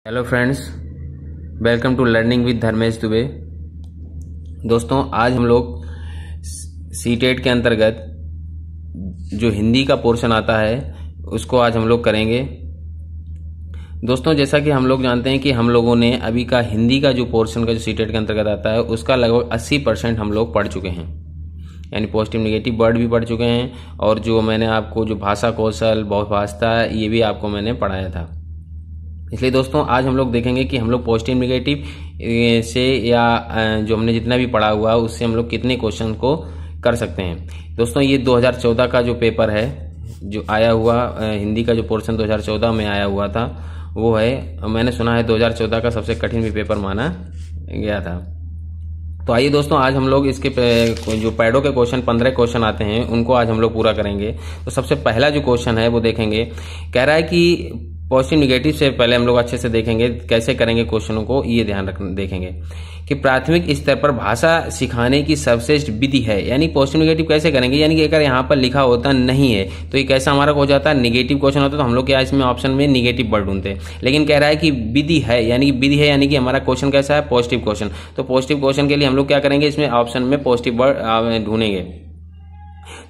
Hello friends, welcome to learning with Dharmesh Dubey. दोस्तों, आज हम लोग सीटेट के अंतर्गत जो हिंदी का पोर्शन आता है उसको आज हम लोग करेंगे। दोस्तों, जैसा कि हम लोग जानते हैं कि हम लोगों ने अभी का हिंदी का जो पोर्शन का जो सीटेट के अंतर्गत आता है उसका लगभग 80% हम लोग पढ़ चुके हैं, यानी पॉजिटिव नेगेटिव वर्ड भी पढ़ चुके हैं और जो मैंने आपको जो भाषा कौशल बहुभाषा ये भी आपको मैंने पढ़ाया था। इसलिए दोस्तों, आज हम लोग देखेंगे कि हम लोग पॉजिटिव नेगेटिव से या जो हमने जितना भी पढ़ा हुआ है उससे हम लोग कितने क्वेश्चन को कर सकते हैं। दोस्तों, ये 2014 का जो पेपर है जो आया हुआ हिंदी का जो पोर्शन 2014 में आया हुआ था वो है, मैंने सुना है 2014 का सबसे कठिन भी पेपर माना गया था। तो आइए दोस्तों, आज हम लोग इसके जो पैडो के क्वेश्चन 15 क्वेश्चन आते हैं उनको आज हम लोग पूरा करेंगे। तो सबसे पहला जो क्वेश्चन है वो देखेंगे, कह रहा है कि पॉजिटिव निगेटिव से पहले हम लोग अच्छे से देखेंगे कैसे करेंगे क्वेश्चनों को, ये ध्यान रख देखेंगे कि प्राथमिक स्तर पर भाषा सिखाने की सर्वश्रेष्ठ विधि है, यानी पॉजिटिव निगेटिव कैसे करेंगे। यानी कि अगर यहाँ पर लिखा होता नहीं है तो ये कैसा हमारा हो जाता है, निगेटिव क्वेश्चन होता है। तो हम लोग क्या इसमें ऑप्शन में निगेटिव वर्ड ढूंढते हैं, लेकिन कह रहा है कि विधि है, यानी कि विधि है, यानी कि हमारा क्वेश्चन कैसा है, पॉजिटिव क्वेश्चन। तो पॉजिटिव क्वेश्चन के लिए हम लोग क्या करेंगे, इसमें ऑप्शन में पॉजिटिव वर्ड ढूंढेंगे।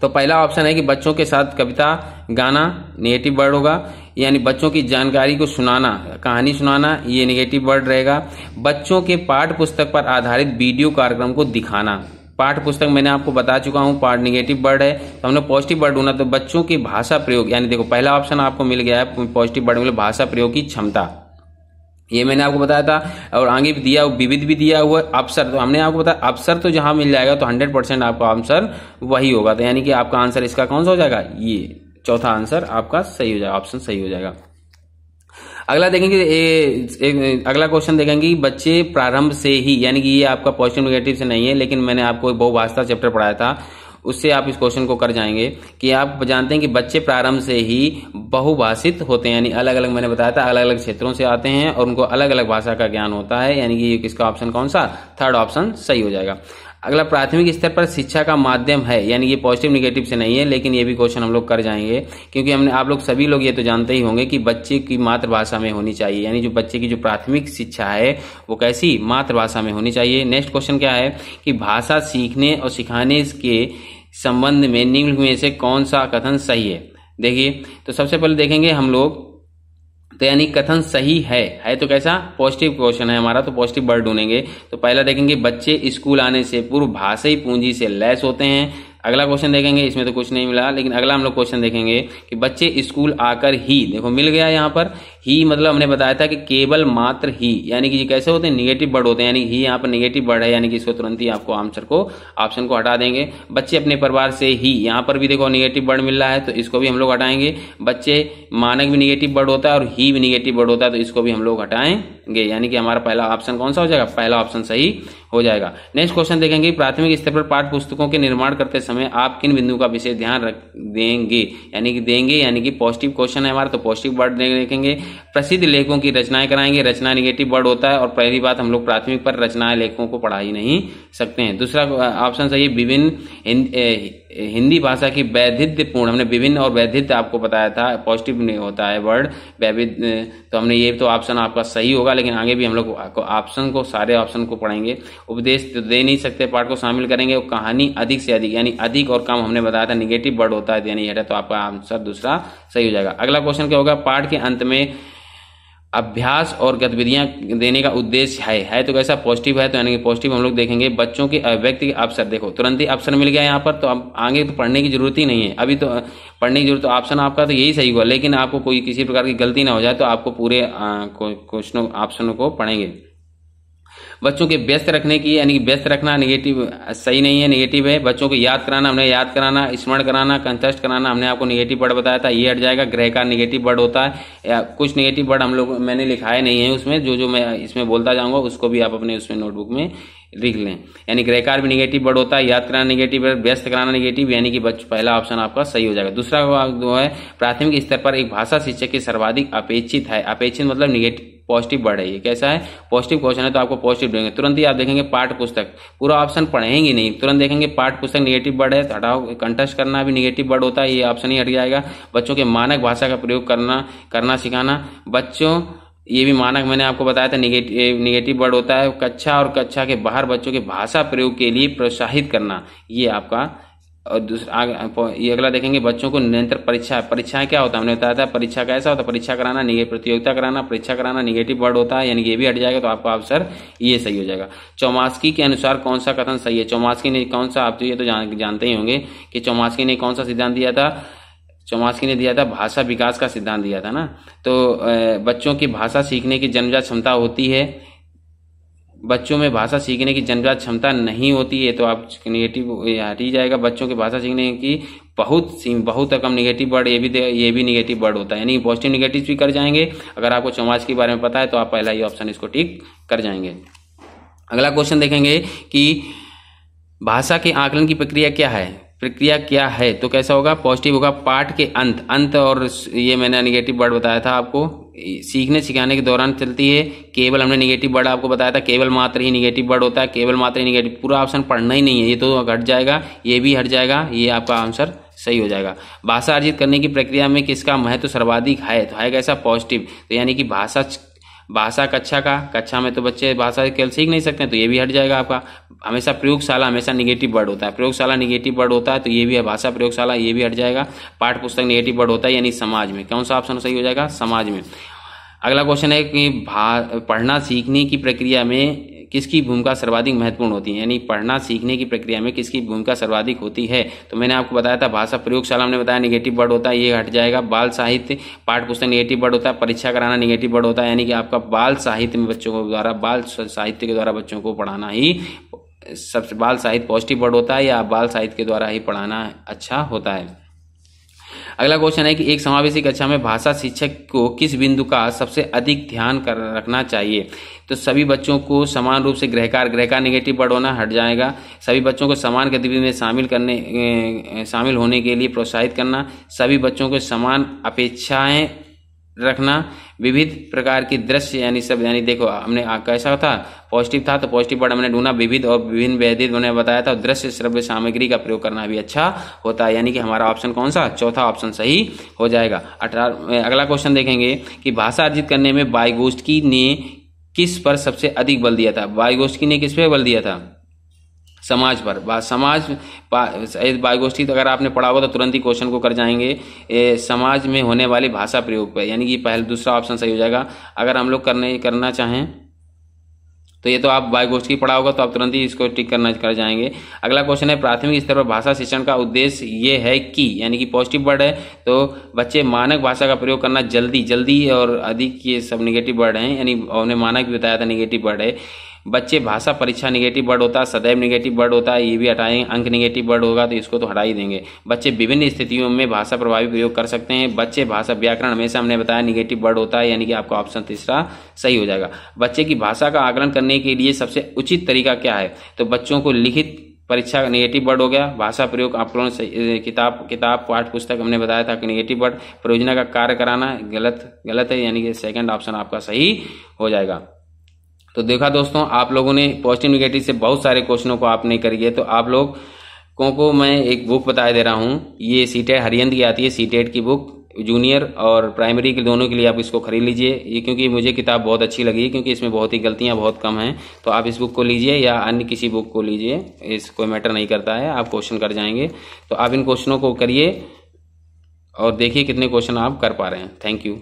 तो पहला ऑप्शन है कि बच्चों के साथ कविता गाना, नेगेटिव वर्ड होगा, यानी बच्चों की जानकारी को सुनाना, कहानी सुनाना, ये नेगेटिव वर्ड रहेगा। बच्चों के पाठ्य पुस्तक पर आधारित वीडियो कार्यक्रम को दिखाना, पाठ्य पुस्तक मैंने आपको बता चुका हूं, पार्ट नेगेटिव वर्ड है। तो हमने पॉजिटिव वर्ड ढूंढा, तो बच्चों की भाषा प्रयोग, यानी देखो पहला ऑप्शन आपको मिल गया है पॉजिटिव वर्ड में भाषा प्रयोग की क्षमता, ये मैंने आपको बताया था। और आगे भी दिया, विविध भी दिया हुआ अवसर, तो हमने आपको बताया अवसर तो जहां मिल जाएगा तो 100% आपका आंसर वही होगा। तो यानी कि आपका आंसर इसका कौन सा हो जाएगा, ये चौथा आंसर आपका सही हो जाएगा, ऑप्शन सही हो जाएगा। अगला देखेंगे, अगला क्वेश्चन देखेंगे, बच्चे प्रारंभ से ही, यानी कि ये आपका पॉजिटिव नेगेटिव से नहीं है, लेकिन मैंने आपको बहुभाषा चैप्टर पढ़ाया था उससे आप इस क्वेश्चन को कर जाएंगे कि आप जानते हैं कि बच्चे प्रारंभ से ही बहुभाषित होते हैं, यानी अलग अलग, मैंने बताया था अलग अलग क्षेत्रों से आते हैं और उनको अलग अलग भाषा का ज्ञान होता है, यानी कि इसका ऑप्शन कौन सा, थर्ड ऑप्शन सही हो जाएगा। अगला, प्राथमिक स्तर पर शिक्षा का माध्यम है, यानी ये पॉजिटिव निगेटिव से नहीं है, लेकिन ये भी क्वेश्चन हम लोग कर जाएंगे क्योंकि हमने, आप लोग सभी लोग ये तो जानते ही होंगे कि बच्चे की मातृभाषा में होनी चाहिए, यानी जो बच्चे की जो प्राथमिक शिक्षा है वो कैसी, मातृभाषा में होनी चाहिए। नेक्स्ट क्वेश्चन क्या है कि भाषा सीखने और सिखाने के संबंध में निम्न में से कौन सा कथन सही है। देखिए, तो सबसे पहले देखेंगे हम लोग, तो यानी कथन सही है तो कैसा, पॉजिटिव क्वेश्चन है हमारा, तो पॉजिटिव वर्ड ढूंढेंगे। तो पहला देखेंगे, बच्चे स्कूल आने से पूर्व भाषाई पूंजी से लैस होते हैं। अगला क्वेश्चन देखेंगे, इसमें तो कुछ नहीं मिला, लेकिन अगला हम लोग क्वेश्चन देखेंगे कि बच्चे स्कूल आकर ही, देखो मिल गया यहाँ पर ही, मतलब हमने बताया था कि केवल मात्र ही, यानी कि ये कैसे होते हैं, निगेटिव वर्ड होते हैं, यानी ही यहाँ पर निगेटिव वर्ड है, यानी कि इसको तुरंत ही आपको आंसर को, ऑप्शन को हटा देंगे। बच्चे अपने परिवार से ही, यहाँ पर भी देखो निगेटिव वर्ड मिल रहा है तो इसको भी हम लोग हटाएंगे। बच्चे मानक भी निगेटिव वर्ड होता है और ही भी निगेटिव वर्ड होता है तो इसको भी हम लोग हटाएंगे, यानी कि हमारा पहला ऑप्शन कौन सा हो जाएगा, पहला ऑप्शन सही हो जाएगा। नेक्स्ट क्वेश्चन देखेंगे, प्राथमिक स्तर पर पाठ्य पुस्तकों के निर्माण करते समय आप किन बिंदुओं का विशेष ध्यान रख देंगे, यानी कि पॉजिटिव क्वेश्चन है हमारा, तो पॉजिटिव वर्ड देखेंगे। प्रसिद्ध लेखकों की रचनाएं कराएंगे, रचना निगेटिव वर्ड होता है और पहली बात हम लोग प्राथमिक पर रचनाएं लेखकों को पढ़ा ही नहीं सकते हैं। दूसरा ऑप्शन सही, विभिन्न हिंदी भाषा की वैविध्यपूर्ण, हमने विभिन्न और वैविध्य आपको बताया था, पॉजिटिव नहीं होता है वर्ड वैविध्य, तो हमने ये तो ऑप्शन आपका सही होगा, लेकिन आगे भी हम लोग ऑप्शन को, सारे ऑप्शन को पढ़ेंगे। उपदेश तो दे नहीं सकते, पाठ को शामिल करेंगे और कहानी अधिक से अधिक, यानी अधिक और कम हमने बताया था निगेटिव वर्ड होता है, यानी तो आपका आंसर दूसरा सही हो जाएगा। अगला क्वेश्चन क्या होगा, पाठ के अंत में अभ्यास और गतिविधियां देने का उद्देश्य है तो कैसा, पॉजिटिव है, तो यानी कि पॉजिटिव हम लोग देखेंगे। बच्चों के अभिव्यक्ति के अवसर, देखो तुरंत ही अवसर मिल गया यहाँ पर, तो अब आगे तो पढ़ने की जरूरत ही नहीं है, अभी तो पढ़ने की जरूरत, तो ऑप्शन आपका तो यही सही हुआ, लेकिन आपको कोई किसी प्रकार की गलती ना हो जाए तो आपको पूरे क्वेश्चनों ऑप्शनों को पढ़ेंगे। बच्चों के व्यस्त रखने की, यानी कि व्यस्त रखना निगेटिव सही नहीं है, निगेटिव है। बच्चों को याद कराना, हमने याद कराना, स्मरण कराना, कंठस्थ कराना, हमने आपको निगेटिव वर्ड बताया था, ये हट जाएगा। ग्रह का निगेटिव वर्ड होता है, या कुछ निगेटिव वर्ड हम लोग मैंने लिखाए नहीं है उसमें, जो मैं इसमें बोलता जाऊंगा उसको भी आप अपने उसमें नोटबुक में लिख लें। यानी ग्रहकार भी निगेटिव वर्ड होता है, याद कराना निगेटिव है, व्यस्त कराना निगेटिव, यानी कि पहला ऑप्शन आपका सही हो जाएगा। दूसरा जो है, प्राथमिक स्तर पर एक भाषा शिक्षक की सर्वाधिक अपेक्षित है, अपेक्षित मतलब निगेटिव पॉजिटिव वर्ड है, ये कैसा है, पॉजिटिव क्वेश्चन है तो आपको पॉजिटिव देंगे। तुरंत ही आप देखेंगे पाठ्य पुस्तक, पूरा ऑप्शन पढ़ेंगे नहीं, तुरंत देखेंगे पाठ्य पुस्तक निगेटिव वर्ड है तो हटाओ। कंठस्थ करना भी निगेटिव वर्ड होता है, ये ऑप्शन ही हट जाएगा। बच्चों के मानक भाषा का प्रयोग करना सिखाना, बच्चों ये भी मानक मैंने आपको बताया था। निगेटिव वर्ड होता है कक्षा और कक्षा के बाहर बच्चों के भाषा प्रयोग के लिए प्रोत्साहित करना, ये आपका। और दूसरा ये अगला देखेंगे, बच्चों को निरंतर परीक्षा। परीक्षाएं क्या होता है, हमने बताया था परीक्षा कैसा होता है, परीक्षा कराना, प्रतियोगिता कराना, परीक्षा कराना निगेटिव वर्ड होता है, यानी ये भी हट जाएगा, तो आपका आंसर ये सही हो जाएगा। चौमास्की के अनुसार कौन सा कथन सही है? चौमास्की ने कौन सा, आप तो ये तो जानते ही होंगे कि चौमास्की ने कौन सा सिद्धांत दिया था। चौमास्की ने दिया था भाषा विकास का सिद्धांत दिया था ना। तो बच्चों की भाषा सीखने की जन्मजात क्षमता होती है, बच्चों में भाषा सीखने की जन्मजात क्षमता नहीं होती है, तो आप नेगेटिव हट ही जाएगा। बच्चों की भाषा सीखने की बहुत कम निगेटिव वर्ड, ये भी निगेटिव वर्ड होता है, यानी पॉजिटिव निगेटिव भी कर जाएंगे। अगर आपको चौमास्की के बारे में पता है तो आप पहला ही ऑप्शन इसको टिक कर जाएंगे। अगला क्वेश्चन देखेंगे कि भाषा के आकलन की प्रक्रिया क्या है, तो कैसा होगा? पॉजिटिव होगा। पाठ के अंत और ये मैंने निगेटिव वर्ड बताया था आपको, सीखने सिखाने के दौरान चलती है। केवल हमने निगेटिव वर्ड आपको बताया था, केवल मात्र ही निगेटिव वर्ड होता है, केवल मात्र ही निगेटिव, पूरा ऑप्शन पढ़ना ही नहीं है, ये तो हट जाएगा, ये भी हट जाएगा, ये आपका आंसर सही हो जाएगा। भाषा अर्जित करने की प्रक्रिया में किसका महत्व सर्वाधिक है, तो है कैसा? पॉजिटिव। तो यानी कि भाषा कक्षा में तो बच्चे भाषा केवल सीख नहीं सकते, तो ये भी हट जाएगा आपका। हमेशा प्रयोगशाला हमेशा निगेटिव वर्ड होता है, प्रयोगशाला निगेटिव वर्ड होता है, तो ये भी है भाषा प्रयोगशाला, ये भी हट जाएगा। पाठ पुस्तक निगेटिव वर्ड होता है, यानी समाज में, कौन सा ऑप्शन सही हो जाएगा? समाज में। अगला क्वेश्चन है कि पढ़ना सीखने की प्रक्रिया में किसकी भूमिका सर्वाधिक महत्वपूर्ण होती है, यानी पढ़ना सीखने की प्रक्रिया में किसकी भूमिका सर्वाधिक होती है, तो मैंने आपको बताया था भाषा प्रयोगशाला, हमने बताया निगेटिव वर्ड होता है, ये हट जाएगा। बाल साहित्य पाठ पुस्तक निगेटिव वर्ड होता है, परीक्षा कराना निगेटिव वर्ड होता है, यानी कि आपका बाल साहित्य में बच्चों को द्वारा बाल साहित्य के द्वारा बच्चों को पढ़ाना ही सबसे, बाल साहित्य पॉजिटिव वर्ड होता है, या बाल साहित्य के द्वारा ही पढ़ाना अच्छा होता है। अगला क्वेश्चन है कि एक समावेशी कक्षा में भाषा शिक्षक को किस बिंदु का सबसे अधिक ध्यान रखना चाहिए, तो सभी बच्चों को समान रूप से गृहकार निगेटिव वर्ड होना हट जाएगा। सभी बच्चों को समान गतिविधि में शामिल होने के लिए प्रोत्साहित करना, सभी बच्चों को समान अपेक्षाएं रखना, विविध प्रकार की दृश्य, यानी देखो हमने कैसा था, पॉजिटिव था, तो पॉजिटिव वर्ड हमने ढूंढा, विविध और विभिन्न वैदिक मैंने बताया था, दृश्य श्रव्य सामग्री का प्रयोग करना भी अच्छा होता है, यानी कि हमारा ऑप्शन कौन सा? चौथा ऑप्शन सही हो जाएगा। अगला क्वेश्चन देखेंगे कि भाषा अर्जित करने में वाइगोत्स्की ने किस पर सबसे अधिक बल दिया था? वाइगोत्स्की ने किस पे बल दिया था? समाज पर। वाइगोत्स्की तो अगर आपने पढ़ा होगा तो तुरंत ही क्वेश्चन को कर जाएंगे, समाज में होने वाली भाषा प्रयोग पर, यानी कि दूसरा ऑप्शन सही हो जाएगा। अगर हम लोग करना चाहें तो ये तो आप वाइगोत्स्की पढ़ा होगा, तो आप तुरंत ही इसको टिक कर जाएंगे। अगला क्वेश्चन है, प्राथमिक स्तर पर भाषा शिक्षण का उद्देश्य ये है कि, यानी कि पॉजिटिव वर्ड है, तो बच्चे मानक भाषा का प्रयोग करना जल्दी और अधिक, ये सब निगेटिव वर्ड हैं, यानी हमने मानक भी बताया था निगेटिव वर्ड है। बच्चे भाषा परीक्षा निगेटिव वर्ड होता है, सदैव निगेटिव वर्ड होता है, ये भी हटाएंगे। अंक निगेटिव वर्ड होगा तो इसको तो हटा ही देंगे। बच्चे विभिन्न स्थितियों में भाषा प्रभावी प्रयोग कर सकते हैं। बच्चे भाषा व्याकरण हमेशा हमने बताया निगेटिव वर्ड होता है, यानी कि आपका ऑप्शन तीसरा सही हो जाएगा। बच्चे की भाषा का आकलन करने के लिए सबसे उचित तरीका क्या है, तो बच्चों को लिखित परीक्षा निगेटिव वर्ड हो गया। भाषा प्रयोग आकलन किताब पाठ पुस्तक हमने बताया था कि निगेटिव वर्ड। परियोजना का कार्य कराना गलत है, यानी कि सेकंड ऑप्शन आपका सही हो जाएगा। तो देखा दोस्तों, आप लोगों ने पॉजिटिव निगेटिव से बहुत सारे क्वेश्चनों को आपने करिए, तो आप लोगों को मैं एक बुक बता दे रहा हूँ, ये सीटेट हरियंत की आती है, सीटेट की बुक, जूनियर और प्राइमरी के दोनों के लिए आप इसको खरीद लीजिए। ये क्योंकि मुझे किताब बहुत अच्छी लगी, क्योंकि इसमें बहुत ही गलतियां बहुत कम हैं, तो आप इस बुक को लीजिए या अन्य किसी बुक को लीजिए, इस कोई मैटर नहीं करता है, आप क्वेश्चन कर जाएंगे। तो आप इन क्वेश्चनों को करिए और देखिए कितने क्वेश्चन आप कर पा रहे हैं। Thank you.